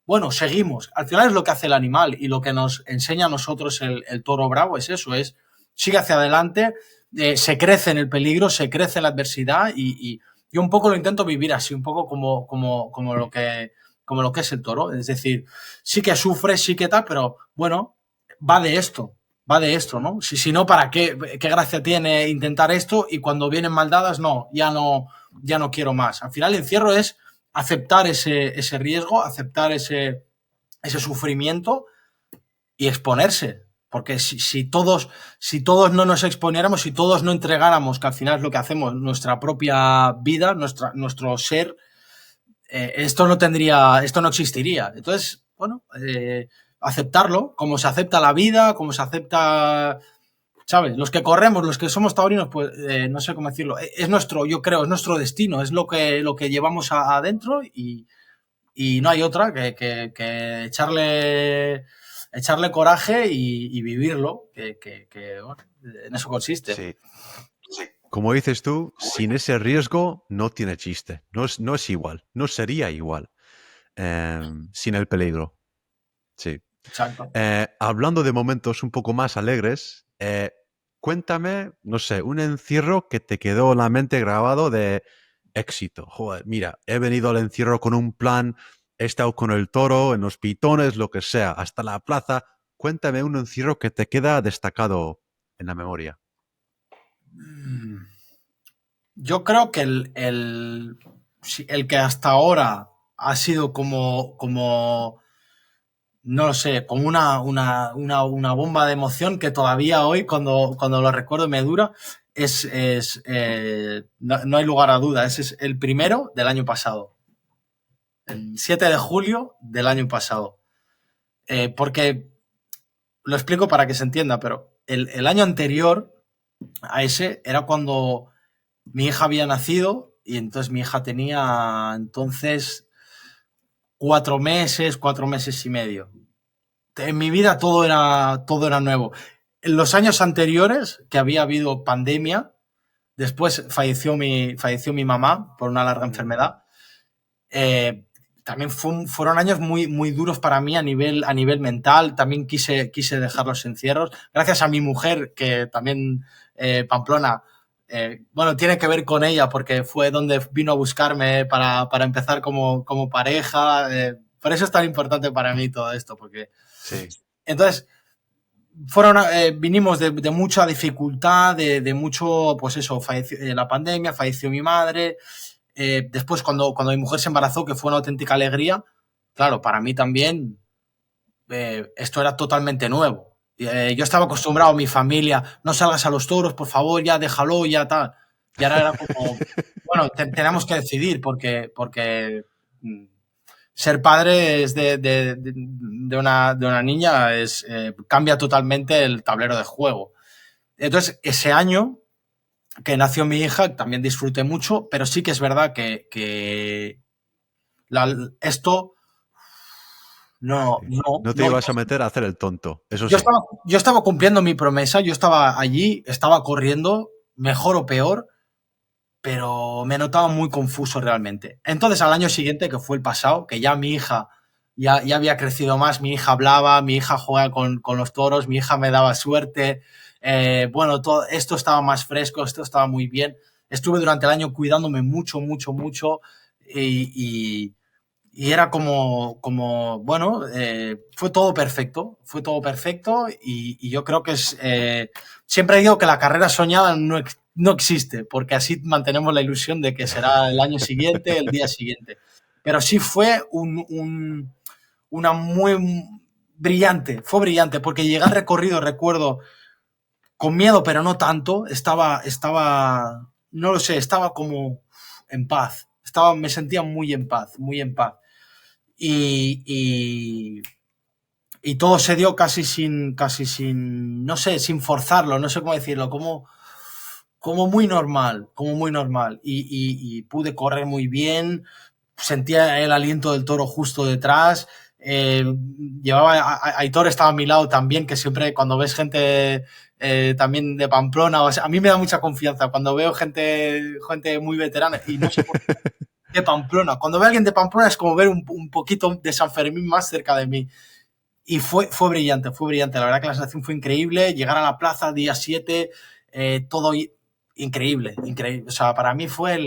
Bueno, seguimos. Al final es lo que hace el animal y lo que nos enseña a nosotros el toro bravo es eso, sigue hacia adelante, se crece en el peligro, se crece en la adversidad y yo un poco lo intento vivir así, un poco como lo que es el toro. Es decir, sí que sufre, sí que tal, pero bueno, va de esto, ¿no? Si no, ¿para qué gracia tiene intentar esto? Y cuando vienen maldadas, no, ya no quiero más. Al final el encierro es aceptar ese riesgo, aceptar ese sufrimiento y exponerse. Porque si todos no nos exponiéramos, si todos no entregáramos, que al final es lo que hacemos, nuestra propia vida, nuestro ser, esto no existiría. Entonces, bueno, aceptarlo, como se acepta la vida, como se acepta, ¿sabes? Los que corremos, los que somos taurinos, pues no sé cómo decirlo, es nuestro, yo creo, es nuestro destino, es lo que llevamos adentro y no hay otra que echarle coraje y vivirlo, bueno, en eso consiste. Sí. Como dices tú, sin ese riesgo no tiene chiste. No es igual. No sería igual sin el peligro. Sí. Exacto. Hablando de momentos un poco más alegres, cuéntame, no sé, un encierro que te quedó en la mente grabado de éxito. Joder, mira, he venido al encierro con un plan, he estado con el toro, en los pitones, lo que sea, hasta la plaza. Cuéntame un encierro que te queda destacado en la memoria. Yo creo que el que hasta ahora ha sido no lo sé, como una bomba de emoción que todavía hoy, cuando lo recuerdo, me dura, no hay lugar a duda, ese es el primero del año pasado. El 7 de julio del año pasado. Porque, lo explico para que se entienda, pero el año anterior a ese era cuando mi hija había nacido y entonces mi hija tenía entonces 4 meses y medio. En mi vida todo era nuevo. En los años anteriores, que había habido pandemia, después falleció mi mamá por una larga enfermedad. También fueron años muy, muy duros para mí a nivel mental. También quise dejar los encierros. Gracias a mi mujer, que también, Pamplona, bueno, tiene que ver con ella porque fue donde vino a buscarme para empezar como pareja. Por eso es tan importante para mí todo esto, porque... Sí. Entonces, vinimos de mucha dificultad, de mucho, pues eso, la pandemia, falleció mi madre. Después, cuando mi mujer se embarazó, que fue una auténtica alegría, claro, para mí también esto era totalmente nuevo. Yo estaba acostumbrado a mi familia, no salgas a los toros, por favor, ya déjalo, ya tal. Y ahora era como, bueno, tenemos que decidir porque ser padre es de una niña cambia totalmente el tablero de juego. Entonces, ese año que nació mi hija, también disfruté mucho, pero sí que es verdad que esto no te ibas a meter a hacer el tonto, eso yo sí. yo estaba cumpliendo mi promesa, yo estaba allí, estaba corriendo, mejor o peor, pero me notaba muy confuso realmente. Entonces, al año siguiente, que fue el pasado, que ya mi hija ya había crecido más, mi hija hablaba, mi hija jugaba con los toros, mi hija me daba suerte, bueno, todo esto estaba más fresco, esto estaba muy bien. Estuve durante el año cuidándome mucho, mucho, mucho y era como bueno, fue todo perfecto y yo creo que siempre digo que la carrera soñada no existe, porque así mantenemos la ilusión de que será el año siguiente, el día siguiente. Pero sí fue una muy brillante, fue brillante, porque llegué al recorrido, recuerdo, con miedo, pero no tanto, no lo sé, estaba como en paz, me sentía muy en paz, muy en paz. Y todo se dio casi sin, no sé, sin forzarlo, no sé cómo decirlo, como muy normal, y pude correr muy bien, sentía el aliento del toro justo detrás, Aitor estaba a mi lado también, que siempre cuando ves gente también de Pamplona, o sea, a mí me da mucha confianza cuando veo gente muy veterana, y no sé por qué, de Pamplona. Cuando veo a alguien de Pamplona es como ver un poquito de San Fermín más cerca de mí. Y fue brillante. La verdad que la sensación fue increíble. Llegar a la plaza día 7, todo increíble. O sea, para mí fue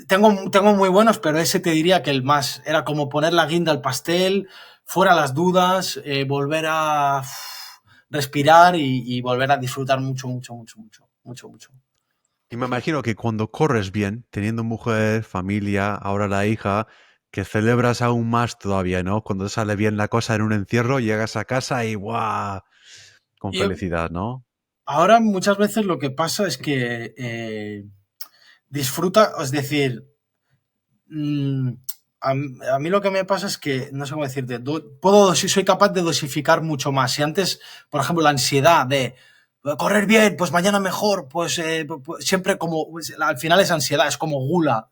Tengo muy buenos, pero ese te diría que el más. Era como poner la guinda al pastel, fuera las dudas, volver a respirar y volver a disfrutar mucho. Y me imagino que cuando corres bien, teniendo mujer, familia, ahora la hija, que celebras aún más todavía, ¿no? Cuando sale bien la cosa en un encierro, llegas a casa y ¡guau! Con felicidad, ¿no? Ahora muchas veces lo que pasa es que disfruta, es decir, a mí lo que me pasa es que, no sé cómo decirte, soy capaz de dosificar mucho más. Si antes, por ejemplo, la ansiedad de correr bien, pues mañana mejor, pues siempre como, pues, al final es ansiedad, es como gula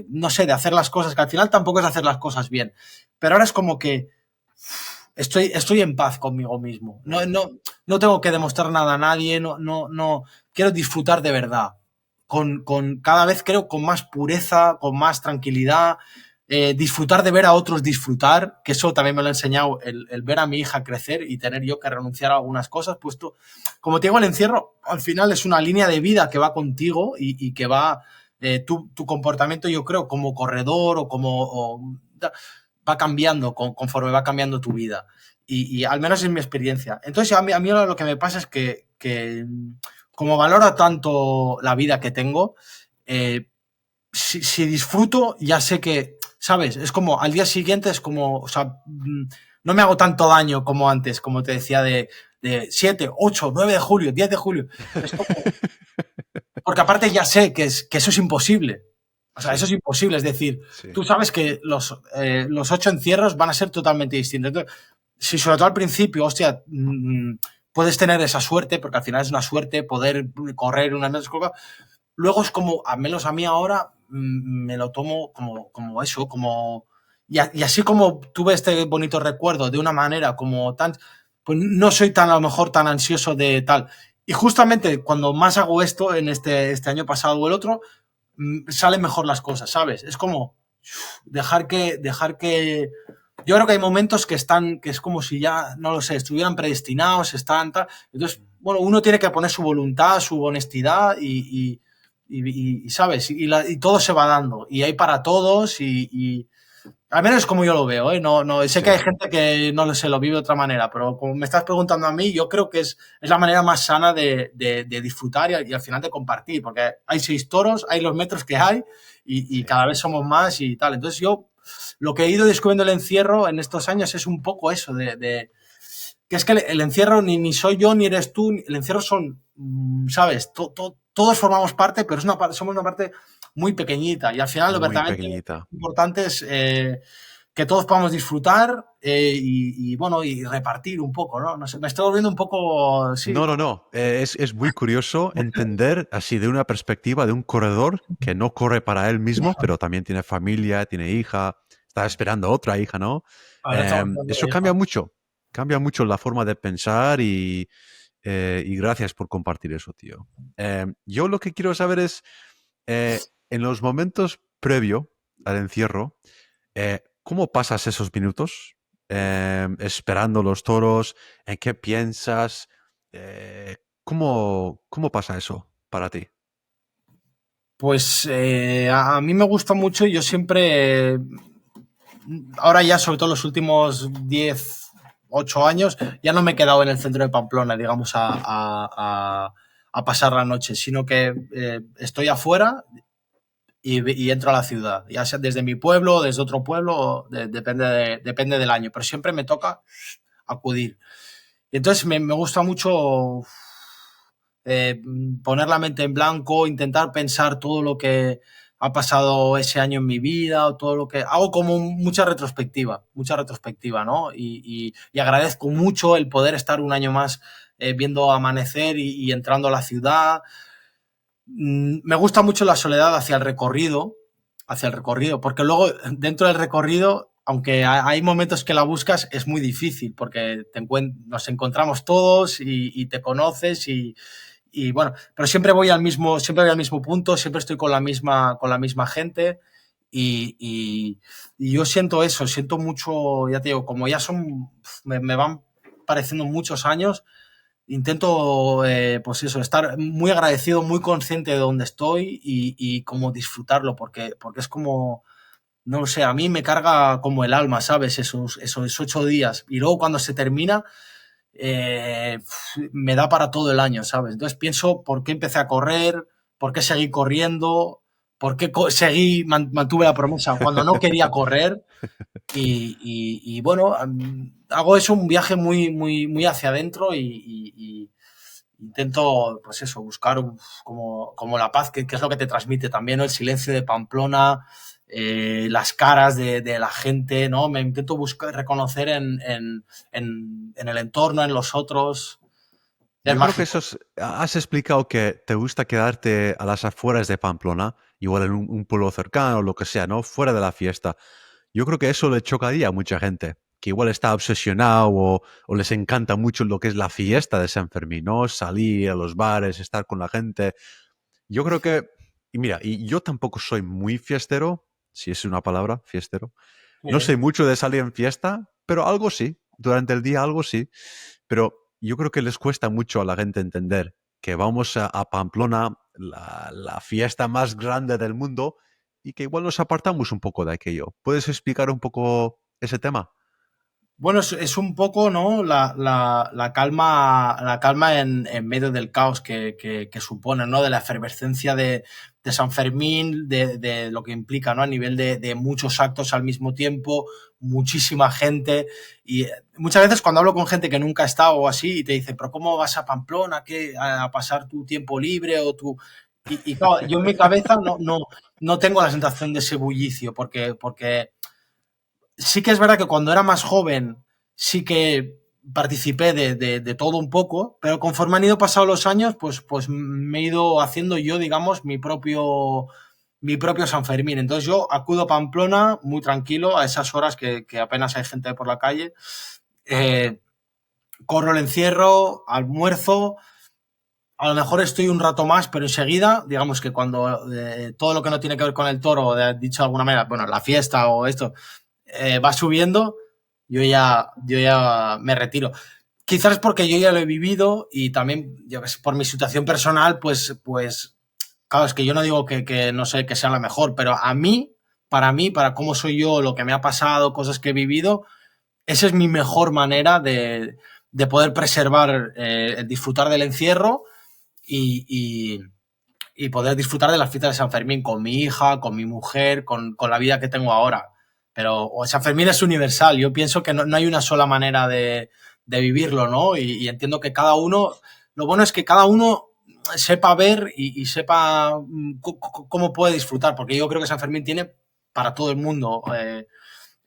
no sé, de hacer las cosas, que al final tampoco es hacer las cosas bien. Pero ahora es como que estoy en paz conmigo mismo. No tengo que demostrar nada a nadie, no quiero disfrutar de verdad. Con cada vez creo con más pureza, con más tranquilidad, disfrutar de ver a otros disfrutar, que eso también me lo ha enseñado el ver a mi hija crecer y tener yo que renunciar a algunas cosas, puesto, como te digo, el encierro al final es una línea de vida que va contigo y que va, tu comportamiento, yo creo, como corredor va cambiando conforme va cambiando tu vida. Y al menos en mi experiencia. Entonces, a mí lo que me pasa es que como valoro tanto la vida que tengo, si disfruto, ya sé que, ¿sabes? Es como, al día siguiente es como, o sea, no me hago tanto daño como antes, como te decía, de de 7, 8, 9 de julio, 10 de julio. Es como, porque aparte ya sé que eso es imposible. O sea, Sí, eso es imposible. Es decir, sí, tú sabes que los 8 encierros van a ser totalmente distintos. Entonces, si sobre todo al principio, hostia, puedes tener esa suerte, porque al final es una suerte poder correr unas metas, luego es como, al menos a mí ahora, me lo tomo como eso, como... Y así como tuve este bonito recuerdo de una manera como tan... Pues no soy tan, a lo mejor, tan ansioso de tal. Y justamente cuando más hago esto, en este año pasado o el otro, salen mejor las cosas, ¿sabes? Es como dejar que... Yo creo que hay momentos que están, que es como si ya, no lo sé, estuvieran predestinados, están tal. Entonces, bueno, uno tiene que poner su voluntad, su honestidad y ¿sabes? Y todo se va dando. Y hay para todos y al menos es como yo lo veo, ¿eh? No, sé que hay sí. gente que no se lo vive de otra manera, pero como me estás preguntando a mí, yo creo que es la manera más sana de disfrutar y al final de compartir, porque hay 6 toros, hay los metros que hay y Sí. cada vez somos más y tal. Entonces yo lo que he ido descubriendo el encierro en estos años es un poco eso, que es que el encierro ni soy yo ni eres tú, el encierro son, ¿sabes? Todos formamos parte, pero somos una parte muy pequeñita y al final lo Muy verdaderamente pequeñita. importante es que todos podamos disfrutar bueno, y repartir un poco, ¿no? No sé, me estoy volviendo un poco, sí, No, no, no. Es muy curioso entender así de una perspectiva de un corredor que no corre para él mismo, pero también tiene familia, tiene hija, está esperando otra hija, ¿no? ahora estamos hablando Eso de hija. cambia mucho la forma de pensar y gracias por compartir eso, tío. Yo lo que quiero saber es, en los momentos previo al encierro, ¿cómo pasas esos minutos esperando los toros? ¿En qué piensas? ¿Cómo pasa eso para ti? Pues a mí me gusta mucho, yo siempre, ahora ya sobre todo los últimos 10 8 años, ya no me he quedado en el centro de Pamplona, digamos, a pasar la noche, sino que estoy afuera y entro a la ciudad, ya sea desde mi pueblo, desde otro pueblo, depende del año, pero siempre me toca acudir. Y entonces me gusta mucho eh, poner la mente en blanco, intentar pensar todo lo que ha pasado ese año en mi vida, o todo lo que hago como mucha retrospectiva, ¿no? Y agradezco mucho el poder estar un año más viendo amanecer y entrando a la ciudad. Me gusta mucho la soledad hacia el recorrido, porque luego dentro del recorrido, aunque hay momentos que la buscas, es muy difícil, porque nos encontramos todos y te conoces y bueno, pero siempre voy al mismo punto, siempre estoy con la misma gente y yo siento eso, siento mucho, ya te digo, como ya me van pareciendo muchos años, intento, pues eso, estar muy agradecido, muy consciente de dónde estoy y como disfrutarlo, porque es como, no lo sé, a mí me carga como el alma, ¿sabes? Esos 8 días. Y luego cuando se termina, eh, me da para todo el año, ¿sabes? Entonces pienso por qué empecé a correr, por qué seguí corriendo, por qué mantuve la promesa cuando no quería correr. Bueno, hago eso, un viaje muy hacia adentro y intento, pues eso, buscar como la paz, que es lo que te transmite también, ¿no? El silencio de Pamplona, las caras de la gente, ¿no? Me intento buscar, reconocer en el entorno, en los otros. Es Yo creo que mágico. has explicado que te gusta quedarte a las afueras de Pamplona, igual en un pueblo cercano o lo que sea, ¿no? Fuera de la fiesta. Yo creo que eso le chocaría a mucha gente, que igual está obsesionado o les encanta mucho lo que es la fiesta de San Fermín, ¿no? Salir a los bares, estar con la gente. Yo creo que, y mira, y yo tampoco soy muy fiestero, si es una palabra, fiestero. No sé mucho de salir en fiesta, pero algo sí. Durante el día algo sí. Pero yo creo que les cuesta mucho a la gente entender que vamos a Pamplona, la fiesta más grande del mundo, y que igual nos apartamos un poco de aquello. ¿Puedes explicar un poco ese tema? Bueno, es un poco, ¿no? La calma en medio del caos que supone, ¿no? De la efervescencia de San Fermín, de lo que implica, ¿no? A nivel de muchos actos al mismo tiempo, muchísima gente. Y muchas veces cuando hablo con gente que nunca ha estado o así, y te dice, pero ¿cómo vas a Pamplona? ¿Qué? ¿A pasar tu tiempo libre o tu...? Y claro, yo en mi cabeza no tengo la sensación de ese bullicio, porque sí que es verdad que cuando era más joven sí que participé de todo un poco, pero conforme han ido pasando los años, pues me he ido haciendo yo, digamos, mi propio San Fermín. Entonces yo acudo a Pamplona muy tranquilo a esas horas que apenas hay gente por la calle. Eh, corro el encierro, almuerzo, a lo mejor estoy un rato más, pero enseguida, digamos que cuando todo lo que no tiene que ver con el toro, dicho de alguna manera, bueno, la fiesta o esto, va subiendo, yo ya me retiro. Quizás es porque yo ya lo he vivido y también, yo que sé, por mi situación personal, pues, claro, es que yo no digo que no sé, que sea la mejor, pero a mí, para cómo soy yo, lo que me ha pasado, cosas que he vivido, esa es mi mejor manera de poder preservar, el disfrutar del encierro y, y, y poder disfrutar de las fiestas de San Fermín con mi hija, con mi mujer, con la vida que tengo ahora. Pero San Fermín es universal. Yo pienso que no hay una sola manera de vivirlo, ¿no? Y entiendo que cada uno, lo bueno es que cada uno sepa ver y sepa cómo puede disfrutar, porque yo creo que San Fermín tiene para todo el mundo,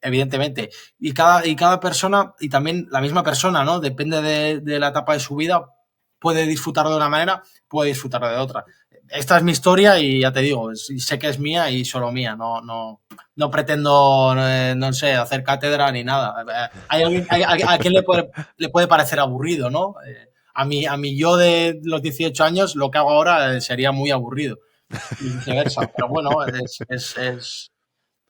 evidentemente. Y cada persona, y también la misma persona, ¿no? Depende de la etapa de su vida, puede disfrutarlo de una manera, puede disfrutarlo de otra. Esta es mi historia y ya te digo, sé que es mía y solo mía, no pretendo, no sé, hacer cátedra ni nada. Hay alguien, a quien le puede parecer aburrido, ¿no? A mí yo de los 18 años, lo que hago ahora sería muy aburrido y viceversa. Pero bueno,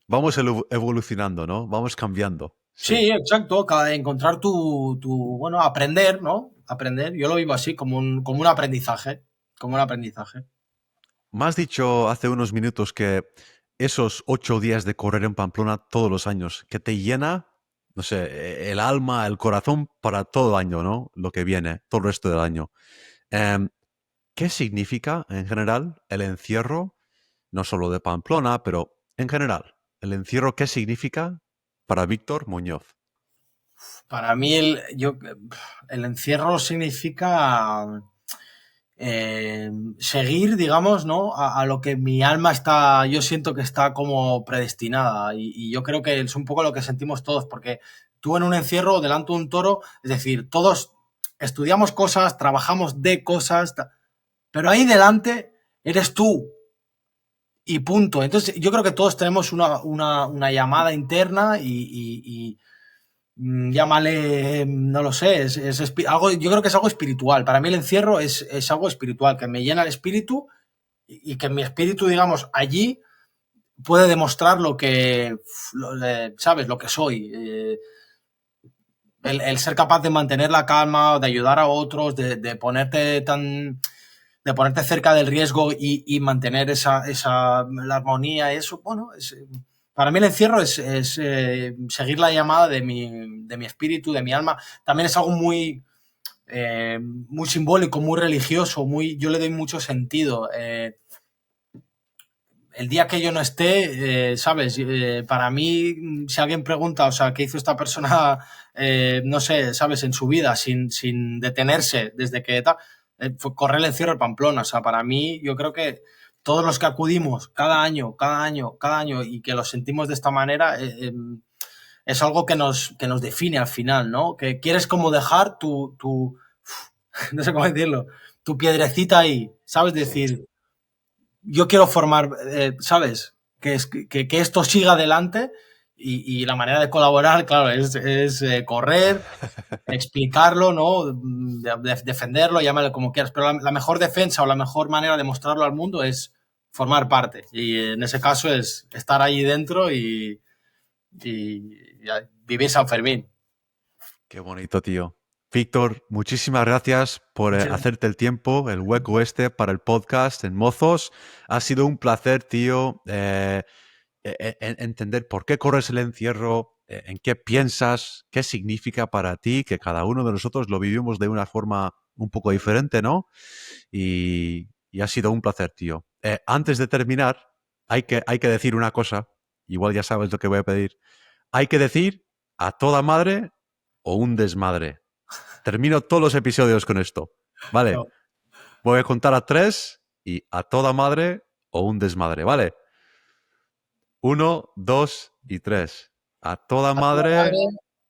Vamos evolucionando, ¿no? Vamos cambiando. Sí. sí, exacto, encontrar bueno, aprender, ¿no? Aprender, yo lo vivo así, como un aprendizaje, como un aprendizaje. Me has dicho hace unos minutos que esos 8 días de correr en Pamplona todos los años, que te llena, no sé, el alma, el corazón para todo el año, ¿no? Lo que viene, todo el resto del año. Em, ¿Qué significa en general el encierro, no solo de Pamplona, pero en general, el encierro, qué significa para Víctor Muñoz? Para mí el encierro significa seguir, digamos, ¿no? A lo que mi alma está, yo siento que está como predestinada y yo creo que es un poco lo que sentimos todos, porque tú en un encierro delante de un toro, es decir, todos estudiamos cosas, trabajamos de cosas, pero ahí delante eres tú y punto. Entonces yo creo que todos tenemos una llamada interna y llámale, no lo sé, algo, yo creo que es algo espiritual. Para mí el encierro es algo espiritual, que me llena el espíritu y que mi espíritu, digamos, allí puede demostrar ¿sabes? Lo que soy. El ser capaz de mantener la calma, de ayudar a otros, de ponerte cerca del riesgo y mantener la armonía, eso, bueno, para mí el encierro es seguir la llamada de mi espíritu, de mi alma. También es algo muy simbólico, muy religioso, yo le doy mucho sentido. El día que yo no esté, ¿sabes? Para mí, si alguien pregunta, o sea, ¿qué hizo esta persona, no sé, ¿sabes? En su vida, sin detenerse desde que tal, fue correr el encierro de Pamplona. O sea, para mí, yo creo que todos los que acudimos cada año, y que lo sentimos de esta manera, es algo que nos define al final, ¿no? Que quieres como dejar no sé cómo decirlo, tu piedrecita ahí, ¿sabes? Sí. Decir, yo quiero formar, ¿sabes? Que esto siga adelante y la manera de colaborar, claro, es correr, explicarlo, ¿no? Defenderlo, llámalo como quieras, pero la mejor defensa o la mejor manera de mostrarlo al mundo es formar parte. Y en ese caso es estar ahí dentro y vivir San Fermín. Qué bonito, tío. Víctor, muchísimas gracias por hacerte el tiempo, el hueco para el podcast en Mozos. Ha sido un placer, tío, entender por qué corres el encierro, en qué piensas, qué significa para ti, que cada uno de nosotros lo vivimos de una forma un poco diferente, ¿no? Y ha sido un placer, tío. Antes de terminar, hay que decir una cosa, igual ya sabes lo que voy a pedir. Hay que decir a toda madre o un desmadre. Termino todos los episodios con esto, ¿vale? No. Voy a contar a 3 y a toda madre o un desmadre, ¿vale? 1, 2 y 3. A toda madre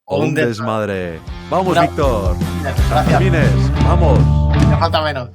o un desmadre. ¡Vamos, No. Víctor! Gracias. Termines. ¡Vamos! Me falta menos.